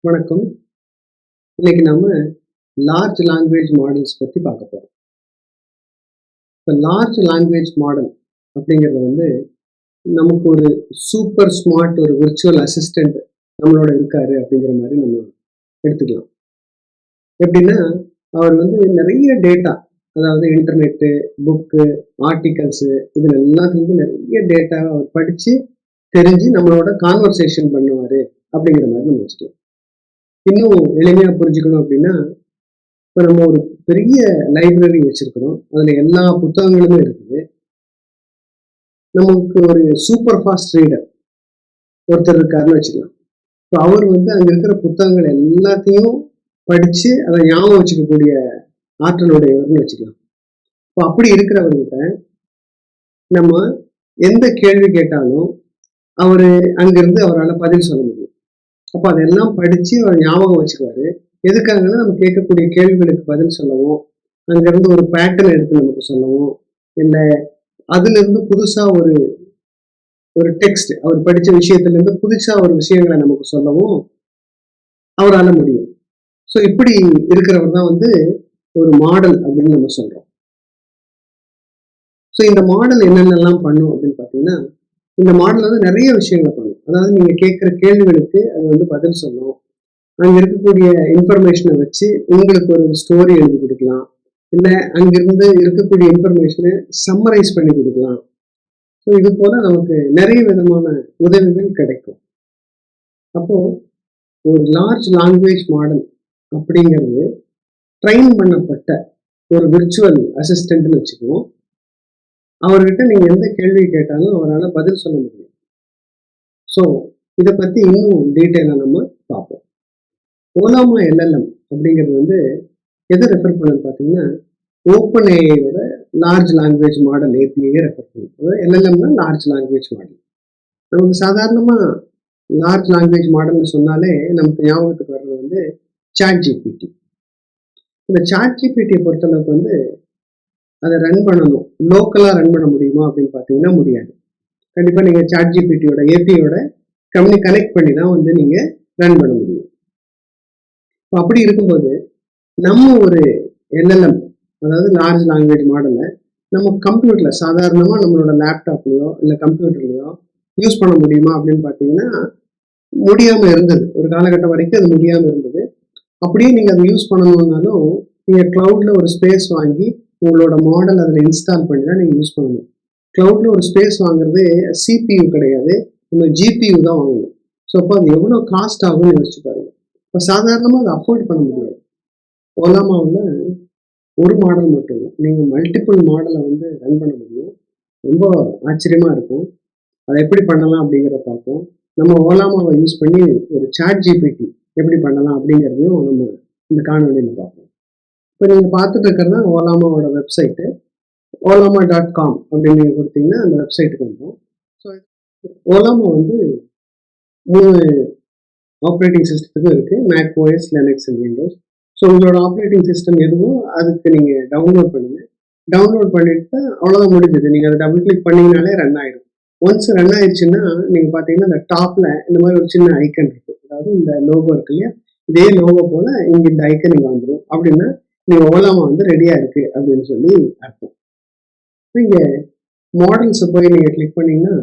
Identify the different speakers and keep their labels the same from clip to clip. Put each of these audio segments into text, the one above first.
Speaker 1: வணக்கம். இன்னைக்கு நம்ம லார்ஜ் லாங்குவேஜ் மாடல்ஸ் பத்தி பார்க்க போறோம். இப்ப லார்ஜ் லாங்குவேஜ் மாடல் அப்படிங்கிறது நமக்கு ஒரு சூப்பர் ஸ்மார்ட் ஒரு விர்ச்சுவல் அசிஸ்டன்ட் நம்மளோட இருக்காரு அப்படிங்கிற மாதிரி நம்ம எடுத்துக்கலாம். எப்படின்னா, அவர் நிறைய டேட்டா, அதாவது இன்டர்நெட்டு, புக்கு, ஆர்டிகல்ஸு இதுல எல்லாத்துலேருந்து நிறைய டேட்டா அவர் படிச்சு தெரிஞ்சு நம்மளோட கான்வர்சேஷன் பண்ணுவாரு அப்படிங்கிற மாதிரி நம்ம வச்சுக்கலாம். இன்னும் எளிமையா புரிஞ்சுக்கணும் அப்படின்னா, இப்போ நம்ம ஒரு பெரிய லைப்ரரி வச்சிருக்கிறோம். அதுல எல்லா புத்தகங்களுமே இருக்குது. நமக்கு ஒரு சூப்பர் ஃபாஸ்ட் ரீடர் ஒருத்தர் இருக்காருன்னு வச்சுக்கலாம். இப்போ அவர் அங்க இருக்கிற புத்தகங்கள் எல்லாத்தையும் படிச்சு அதை ஞாபகம் வச்சுக்கக்கூடிய ஆற்றலுடையவர்னு வச்சுக்கலாம். இப்போ அப்படி இருக்கிறவர்கிட்ட நம்ம எந்த கேள்வி கேட்டாலும் அவரு அங்கிருந்து அவரால் பதில் சொல்ல முடியும். அப்போ அதெல்லாம் படிச்சு அவர் ஞாபகம் வச்சுக்குவாரு. எதுக்காகன்னா நம்ம கேட்கக்கூடிய கேள்விகளுக்கு பதில் சொல்லவும், அங்கிருந்து ஒரு பேட்டர்ன் எடுத்து நமக்கு சொல்லவும், இல்லை அதுல இருந்து புதுசா ஒரு ஒரு டெக்ஸ்ட் அவர் படிச்ச விஷயத்துல இருந்து புதுசா ஒரு விஷயங்களை நமக்கு சொல்லவும் அவரால் முடியும். ஸோ இப்படி இருக்கிறவர் தான் ஒரு மாடல் அப்படின்னு நம்ம சொல்றோம். ஸோ இந்த மாடல் என்னென்னலாம் பண்ணும் அப்படின்னு பார்த்தீங்கன்னா, இந்த மாடல் நிறைய விஷயங்களை பண்ணும். அதாவது நீங்க கேட்குற கேள்விகளுக்கு அது பதில் சொல்லும். அங்க இருக்கக்கூடிய இன்ஃபர்மேஷனை வச்சு உங்களுக்கு ஒரு ஸ்டோரி எழுதி கொடுக்கலாம். இல்லை அங்கிருந்து இருக்கக்கூடிய இன்ஃபர்மேஷனை சம்மரைஸ் பண்ணி கொடுக்கலாம். ஸோ இது போல நமக்கு நிறைய விதமான உதவிகள் கிடைக்கும். அப்போ ஒரு லார்ஜ் லாங்குவேஜ் மாடல் அப்படிங்கிறது ட்ரெயின் பண்ணப்பட்ட ஒரு விர்ச்சுவல் அசிஸ்டன்ட்னு வச்சுக்குவோம். அவர்கிட்ட நீங்க எந்த கேள்வி கேட்டாலும் அவரால் பதில் சொல்ல முடியும். ஸோ இதை பத்தி இன்னும் டீட்டெயிலா நம்ம பார்ப்போம். ஓலாமா எல்எல்எம் அப்படிங்கிறது எதை ரெஃபர் பண்ணுன்னு பார்த்தீங்கன்னா, ஓப்பன் ஏஐயோட லார்ஜ் லாங்குவேஜ் மாடல் ஏபிஐயை ரெஃபர் பண்ணும். எல்எல்எம்னா லார்ஜ் லாங்குவேஜ் மாடல். நமக்கு சாதாரணமா லார்ஜ் லாங்குவேஜ் மாடல்னு சொன்னாலே நமக்கு ஞாபகத்துக்கு வர்றது சாட் ஜிபிடி. இந்த சாட் ஜிபிடியை பொறுத்தளவுக்கு அதை ரன் பண்ணணும், லோக்கலாக ரன் பண்ண முடியுமா அப்படின்னு பார்த்தீங்கன்னா முடியாது. கண்டிப்பாக நீங்கள் சாட் ஜிபிடியோட ஏபிஐயோட கனெக்ட் பண்ணி தான் நீங்கள் ரன் பண்ண முடியும். இப்போ அப்படி இருக்கும்போது நம்ம ஒரு எல்எல்எம், அதாவது லார்ஜ் லாங்குவேஜ் மாடலை நம்ம கம்ப்யூட்டர்ல சாதாரணமா நம்மளோட லேப்டாப்லயோ இல்லை கம்ப்யூட்டர்லயோ யூஸ் பண்ண முடியுமா அப்படின்னு பார்த்தீங்கன்னா முடியாம இருந்தது. ஒரு காலகட்டம் வரைக்கும் அது முடியாம இருந்தது. அப்படியே நீங்க அதை யூஸ் பண்ணணும்னாலும் நீங்க கிளவுட்ல ஒரு ஸ்பேஸ் வாங்கி உங்களோட மாடல் அதில் இன்ஸ்டால் பண்ணி தான் நீங்க யூஸ் பண்ணணும். கிளவுட்ல ஒரு ஸ்பேஸ் வாங்குறது சிபியு கிடையாது, நம்ம ஜிபியு தான் வாங்கணும். ஸோ அப்போ அது எவ்வளோ காஸ்ட் ஆகும்னு யோசிச்சு பாருங்க. இப்போ சாதாரணமாக அதை அஃபோர்ட் பண்ண முடியாது. ஓலாமாவில் ஒரு மாடல் மட்டும் இல்லை, நீங்கள் மல்டிபிள் மாடலை ரன் பண்ண முடியும். ரொம்ப ஆச்சரியமாக இருக்கும். அதை எப்படி பண்ணலாம் அப்படிங்கிறத பார்ப்போம். நம்ம ஓலாமாவை யூஸ் பண்ணி ஒரு சாட் ஜிபிடி எப்படி பண்ணலாம் அப்படிங்கிறதையும் நம்ம இந்த காணொலியில் பார்ப்போம். இப்போ நீங்கள் பார்த்துட்டு இருக்கிறது தான் ஓலாமாவோட வெப்சைட்டு. ollama.com அப்படின்னு நீங்கள் கொடுத்தீங்கன்னா அந்த வெப்சைட்டுக்கு வந்துடும். ஸோ ஓலாமா 3 ஆப்ரேட்டிங் சிஸ்டத்துக்கும் இருக்குது, Mac OS, Linux and Windows. So உங்களோட ஆப்ரேட்டிங் சிஸ்டம் எதுவோ அதுக்கு நீங்கள் டவுன்லோட் பண்ணுங்கள். டவுன்லோட் பண்ணிட்டு அவ்வளோதான், முடிஞ்சது. நீங்கள் அதை டபுள் கிளிக் பண்ணிங்கனாலே ரன் ஆகிடும். ஒன்ஸ் ரன் ஆயிடுச்சுன்னா நீங்கள் பார்த்தீங்கன்னா அந்த டாப்பில் இந்த மாதிரி ஒரு சின்ன ஐக்கன் இருக்கும். அதாவது இந்த லோகோ இருக்கு இல்லையா, இதே லோகோ போல் இங்கே இந்த ஐக்கன் இங்கே வந்துடும். அப்படின்னா நீங்கள் ஓலாமா ரெடியாக இருக்குது அப்படின்னு சொல்லி அர்த்தம். நீங்கள் மாடல்ஸை போய் நீங்கள் கிளிக் பண்ணிங்கன்னா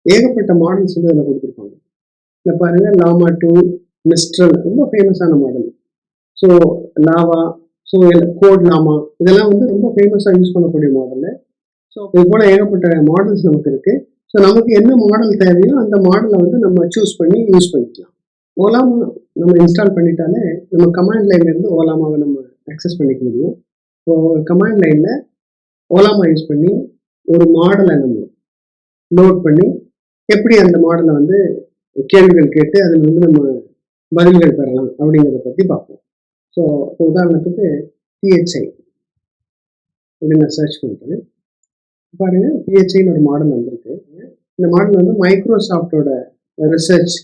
Speaker 1: ஏகப்பட்ட மாடல்ஸ் அதில் கொடுத்துருப்பாங்க. இந்த பாருங்கள், லாமா 2, மிஸ்ட்ரல் ரொம்ப ஃபேமஸான model. So Llava, so code Llama இதெல்லாம் ரொம்ப ஃபேமஸாக யூஸ் பண்ணக்கூடிய மாடலு. ஸோ இது போல் ஏகப்பட்ட மாடல்ஸ் நமக்கு இருக்குது. ஸோ நமக்கு என்ன மாடல் தேவையோ அந்த மாடலை நம்ம சூஸ் பண்ணி யூஸ் பண்ணிக்கலாம். ஓலாமா நம்ம இன்ஸ்டால் பண்ணிட்டாலே நம்ம கமாண்ட் லைன்லேருந்து ஓலாமாவை நம்ம அக்சஸ் பண்ணிக்க முடியும். ஸோ கமாண்ட் லைனில் ஓலாமா யூஸ் பண்ணி ஒரு மாடலை நம்ம லோட் பண்ணி எப்படி அந்த மாடலை கேள்விகள் கேட்டு அதில் நம்ம பதில்கள் பெறலாம் அப்படிங்கிறத பற்றி பார்ப்போம். ஸோ உதாரணத்துக்கு பிஹெச்ஐ அப்படின்னு நான் சர்ச் பண்ணுறேன். பாருங்க, பிஹெச்ஐன்னு ஒரு மாடல் வந்திருக்கு. இந்த மாடல் மைக்ரோசாஃப்டோட ரிசர்ச்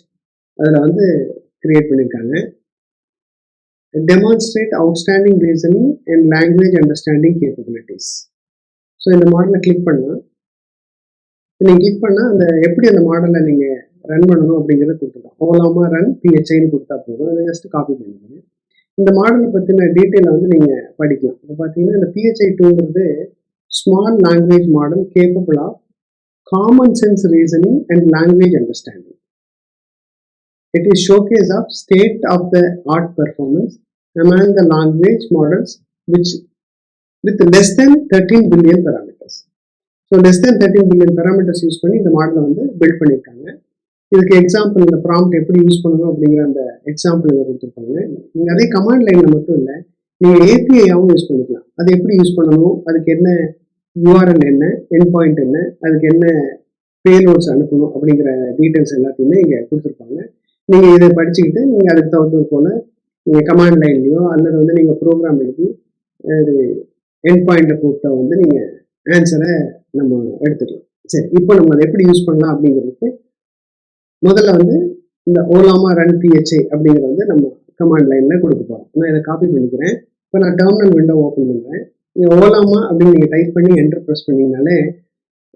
Speaker 1: அதில் கிரியேட் பண்ணியிருக்காங்க. Demonstrate outstanding reasoning and language understanding capabilities. So இந்த மாடலை கிளிக் பண்ணால் அந்த எப்படி அந்த மாடலை நீங்கள் ரன் பண்ணணும் அப்படிங்கிறத கொடுத்துருக்கோம். ஓலாமா ரன் பிஹெச்ஐன்னு கொடுத்தா போதும். அதை ஜஸ்ட் காப்பி பண்ணிக்கோங்க. இந்த மாடலை பற்றின டீட்டெயிலை வந்து நீங்கள் படிக்கலாம். இப்போ பார்த்தீங்கன்னா இந்த பிஹெச்ஐ டூங்கிறது small language model capable of common sense reasoning and language understanding. It is showcase of state-of-the-art performance among the language models which with less than 13 billion parameters. So less than 13 billion parameters use பண்ணி இந்த மாடலை வந்து build பண்ணியிருக்காங்க. இதுக்கு example இந்த prompt எப்படி use பண்ணணும் அப்படிங்கிற அந்த எக்ஸாம்பிள் இதை கொடுத்துருப்பாங்க. நீங்கள் அதே கமாண்ட் லைனில் மட்டும் இல்லை, நீங்கள் ஏபிஐயாகவும் யூஸ் பண்ணிக்கலாம். அது எப்படி யூஸ் பண்ணணும், அதுக்கு என்ன யூஆர்எல் என்ன, என் பாயிண்ட் என்ன, அதுக்கு என்ன பேலோட்ஸ் அனுப்பணும் அப்படிங்கிற டீட்டெயில்ஸ் எல்லாத்தையுமே இங்கே கொடுத்துருப்பாங்க. நீங்கள் இதை படிச்சுக்கிட்டு நீங்கள் அதுக்கு தகுந்தது போல் நீங்கள் கமாண்ட் லைன்லையோ அல்லது வந்து நீங்கள் ப்ரோக்ராம் எழுதி ஒரு என் பாயிண்ட்டை கூப்பிட்டா வந்து நீங்கள் ஆன்சரை நம்ம எடுத்துக்கலாம். சரி, இப்போ நம்ம அதை எப்படி யூஸ் பண்ணலாம் அப்படிங்கிறதுக்கு முதல்ல வந்து இந்த ஓலாமா ரன் பிஹெச்ஐ அப்படிங்கிறத வந்து நம்ம கமாண்ட் லைனில் கொடுக்க போகிறோம். நான் இதை காப்பி பண்ணிக்கிறேன். இப்போ நான் டெர்மினல் விண்டோ ஓப்பன் பண்ணுறேன். நீங்கள் ஓலாமா அப்படின்னு நீங்கள் டைப் பண்ணி என்டர் ப்ரெஸ் பண்ணிங்கனாலே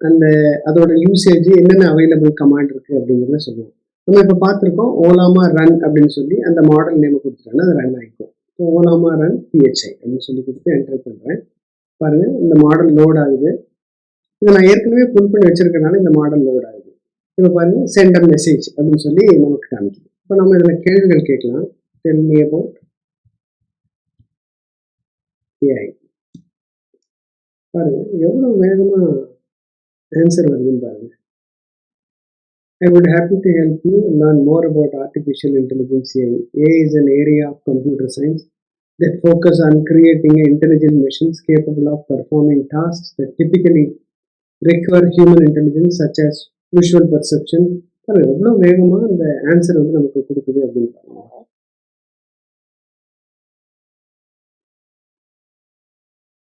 Speaker 1: அந்த அதோட யூசேஜ் என்னென்ன அவைலபிள் கமாண்ட் இருக்குது அப்படிங்கிறத சொல்லுவோம். நம்ம இப்போ பார்த்துருக்கோம் ஓலாமா ரன் அப்படின்னு சொல்லி அந்த மாடல் நேம் கொடுத்துட்டோன்னா அது ரன் ஆகிக்கும். ஸோ ஓலாமா ரன் பிஹெச்ஐ அப்படின்னு சொல்லி கொடுத்து என்டர் பண்ணுறேன். பாருங்கள், இந்த மாடல் லோட் ஆகுது. இதை நான் ஏற்கனவே புல் பண்ணி வச்சிருக்கனால இந்த மாடல் லோட் ஆகுது. இப்போ பாருங்க, சென்ட் அ மெசேஜ் அப்படின்னு சொல்லி நமக்கு காமிக்குது. இப்போ நம்ம இதில் கேள்விகள் கேட்கலாம். Tell me about AI. பாருங்க எவ்வளோ வேகமாக ஆன்சர் வருதுன்னு பாருங்க. I would happy to help you learn more about artificial intelligence AI. AI is an area of computer science that focus on creating intelligent machines capable of performing tasks that typically require human intelligence such as visual perception. எவ்வளோ வேகமாக அந்த answer வந்து நமக்கு கொடுக்குது அப்படின்னு பாருங்க.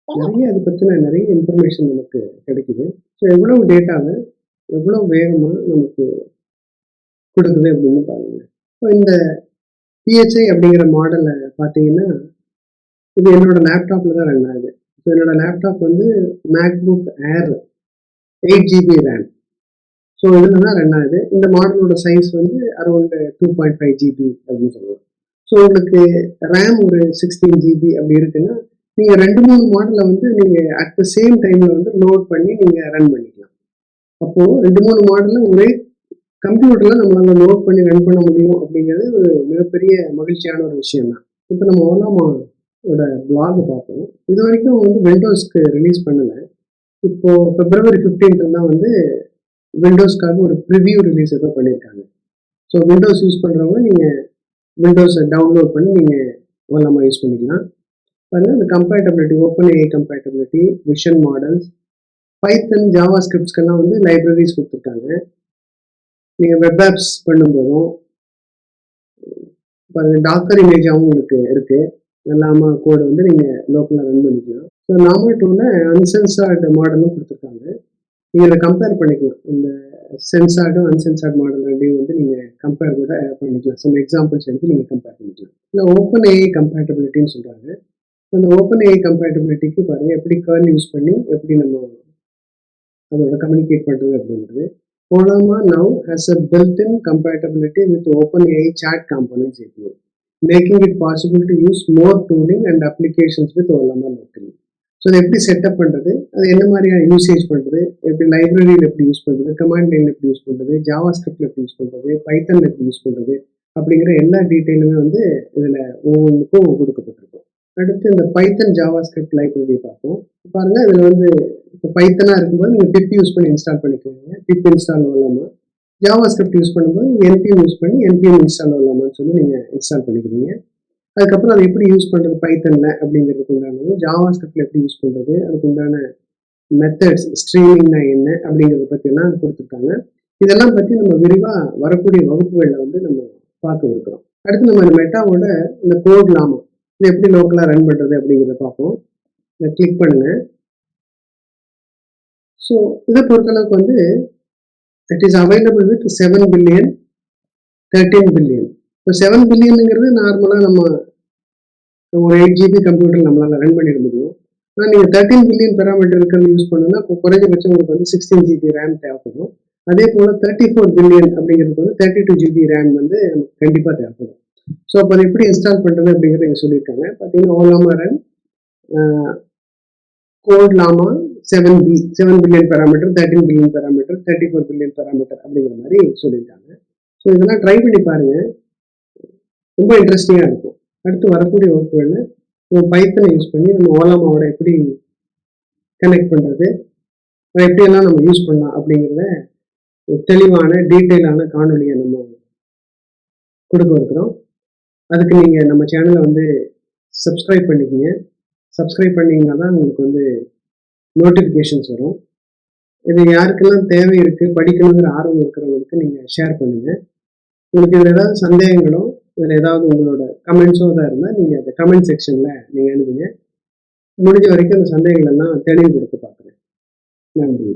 Speaker 1: நிறைய அதை பற்றின நிறைய இன்ஃபர்மேஷன் நமக்கு கிடைக்குது. ஸோ எவ்வளவு டேட்டாவை எவ்வளோ வேகமாக நமக்கு கொடுக்குது அப்படின்னு பாருங்க. ஸோ இந்த பிஹெச்ஐ அப்படிங்கிற மாடலை பார்த்தீங்கன்னா இது என்னோட லேப்டாப்பில் தான் ரன் ஆகுது. ஸோ என்னோட லேப்டாப் வந்து MacBook Air 8GB RAM. So இதில் தான் ரன் ஆகுது. இந்த மாடலோட சைஸ் வந்து அரௌண்ட் 2.5 GB அப்படின்னு சொல்லுவோம். ஸோ உங்களுக்கு ரேம் ஒரு 16 GB அப்படி இருக்குன்னா நீங்கள் 2-3 மாடலை வந்து நீங்கள் அட் த சேம் டைமில் வந்து லோட் பண்ணி நீங்கள் ரன் பண்ணிக்கலாம். அப்போது 2-3 மாடலில் ஒரே கம்ப்யூட்டரில் நம்மளால் லோட் பண்ணி ரன் பண்ண முடியும் அப்படிங்கிறது ஒரு மிகப்பெரிய மகிழ்ச்சியான ஒரு விஷயம் தான். இப்போ நம்ம ஓலாமாவோட பிளாக் பார்ப்போம். இது வரைக்கும் வந்து விண்டோஸ்க்கு ரிலீஸ் பண்ணலை. இப்போது February 15th தான் வந்து விண்டோஸ்க்காக ஒரு ப்ரிவியூ ரிலீஸ் ஏதோ பண்ணியிருக்காங்க. ஸோ விண்டோஸ் யூஸ் பண்ணுறவங்க நீங்கள் விண்டோஸை டவுன்லோட் பண்ணி நீங்கள் ஓலாமா யூஸ் பண்ணிக்கலாம். பாருங்கள், இந்த compatibility, open AI compatibility, vision models, Python, Java ஸ்கிரிப்ட்ஸ்க்கெல்லாம் வந்து லைப்ரரிஸ் கொடுத்துருக்காங்க. நீங்கள் வெப் ஆப்ஸ் பண்ணும்போதும் பாருங்கள், டாக்கர் இமேஜாகவும் உங்களுக்கு இருக்குது. எல்லாமா கோடு வந்து நீங்கள் லோக்கலாக ரன் பண்ணிக்கலாம். ஸோ நார்மல் டூவில் அன்சென்சார்டு மாடலும் கொடுத்துருக்காங்க. நீங்கள் இதை கம்பேர் பண்ணிக்கலாம். இந்த சென்சார்டும் அன்சென்சார்ட் மாடல் ரெண்டையும் வந்து நீங்கள் கம்பேர் கூட பண்ணிக்கலாம். சம் எக்ஸாம்பிள்ஸ் எடுத்து நீங்கள் கம்பேர் பண்ணிக்கலாம். இல்லை ஓப்பன் ஏஐ கம்பேட்டபிலிட்டின்னு சொல்கிறாங்க. அந்த ஓப்பன் ஏஐ கம்பேட்டபிலிட்டிக்கு பாருங்கள் எப்படி கர்ல் யூஸ் பண்ணி எப்படி நம்ம அதோட கம்யூனிகேட் பண்ணுறது அப்படிங்கிறது. Ollama now has a built-in compatibility with OpenAI chat components API, making it possible to use more tooling and applications with Ollama locally. So அதை எப்படி செட்டப் பண்ணுறது, அது என்ன மாதிரியான யூசேஜ் பண்ணுறது, எப்படி லைப்ரரியில் எப்படி யூஸ் பண்ணுறது, கமாண்ட் லைனில் எப்படி யூஸ் பண்ணுறது, ஜாவா ஸ்கிரிப்டில் எப்படி யூஸ் பண்ணுறது, பைத்தனில் எப்படி யூஸ் பண்ணுறது அப்படிங்கிற எல்லா டீட்டெயிலுமே வந்து இதில் ஒவ்வொன்றுக்கும் கொடுக்கப்பட்டிருக்கும். அடுத்து இந்த பைத்தன் ஜாவா ஸ்கிரிப்ட் லைப்ரரி பார்ப்போம். பாருங்கள், இதில் வந்து இப்போ பைத்தனாக இருக்கும்போது நீங்கள் பிப் யூஸ் பண்ணி இன்ஸ்டால் பண்ணிக்கோங்க. பிப் இன்ஸ்டால் ஓலாமா. ஜாவா ஸ்கிரிப்ட் யூஸ் பண்ணும்போது நீங்கள் என்பிஎம் யூஸ் பண்ணி என்பிஎம் இன்ஸ்டால் ஓலாமான்னு சொல்லி நீங்கள் இன்ஸ்டால் பண்ணிக்கிறீங்க. அதுக்கப்புறம் அதை எப்படி யூஸ் பண்ணுறது பைத்தனில் அப்படிங்கிறதுக்கு உண்டானது, ஜாவா ஸ்கிரிப்டில் எப்படி யூஸ் பண்ணுறது, அதுக்கு உண்டான மெத்தட்ஸ், ஸ்ட்ரீமிங்னா என்ன அப்படிங்கிறத பற்றியெல்லாம் கொடுத்துருக்காங்க. இதெல்லாம் பற்றி நம்ம விரிவாக வரக்கூடிய வகுப்புகளில் வந்து நம்ம பார்க்க இருக்கிறோம். அடுத்து நம்ம இந்த மெட்டாவோட இந்த கோட் லாமா இதை எப்படி லோக்கலாக ரன் பண்ணுறது அப்படிங்கிறத பார்ப்போம். இதை கிளிக் பண்ணுங்கள். ஸோ இதை பொறுத்தளவுக்கு வந்து it is available with 7 billion 13 billion. இப்போ 7 பில்லியனுங்கிறது நார்மலாக நம்ம ஒரு 8GB கம்ப்யூட்டர் நம்மளால் ரன் பண்ணிட முடியும். ஆனால் நீங்கள் 13 பில்லியன் பேராமீட்டர் இருக்கிறது யூஸ் பண்ணணும்னா குறைஞ்சபட்சம் உங்களுக்கு வந்து 16GB ரேம் தேவைப்படும். அதே போல் 34 பில்லியன் அப்படிங்கிறது வந்து 32 ஜிபி ரேம் வந்து நமக்கு கண்டிப்பாக தேவைப்படும். ஸோ அப்போ அதை எப்படி இன்ஸ்டால் பண்ணுறது அப்படிங்கிறத இங்கே சொல்லியிருக்காங்க. பார்த்தீங்கன்னா ஓலாமா ரன் கோட் லாமா 7B 7 billion parameter, 13 billion parameter, 34 billion parameter அப்படிங்கிற மாதிரி சொல்லியிருக்காங்க. ஸோ இதெல்லாம் ட்ரை பண்ணி பாருங்க, ரொம்ப இன்ட்ரெஸ்டிங்காக இருக்கும். அடுத்து வரக்கூடிய வகுப்புகளில் பைத்தனை யூஸ் பண்ணி நம்ம ஓலாமாவோட எப்படி கனெக்ட் பண்ணுறது, அதை எப்படியெல்லாம் நம்ம யூஸ் பண்ணலாம் அப்படிங்கிறத ஒரு தெளிவான டீட்டெயிலான காணொலியை நம்ம கொடுக்க இருக்கிறோம். அதுக்கு நீங்கள் நம்ம சேனலை வந்து சப்ஸ்கிரைப் பண்ணிக்கோங்க. சப்ஸ்கிரைப் பண்ணிங்கன்னா தான் உங்களுக்கு வந்து நோட்டிஃபிகேஷன்ஸ் வரும். இது யாருக்கெல்லாம் தேவை இருக்குது, படிக்கணுங்கிற ஆர்வம் இருக்கிறவங்களுக்கு நீங்கள் ஷேர் பண்ணுங்கள். உங்களுக்கு இதில் ஏதாவது சந்தேகங்களோ இதில் ஏதாவது உங்களோட கமெண்ட்ஸோ தான் இருந்தால் நீங்கள் அந்த கமெண்ட் செக்ஷனில் நீங்கள் எழுதுங்க. முடிஞ்ச வரைக்கும் அந்த சந்தேகங்கள் எல்லாம் தெளிவுபடுத்த பார்க்குறேன். நன்றி.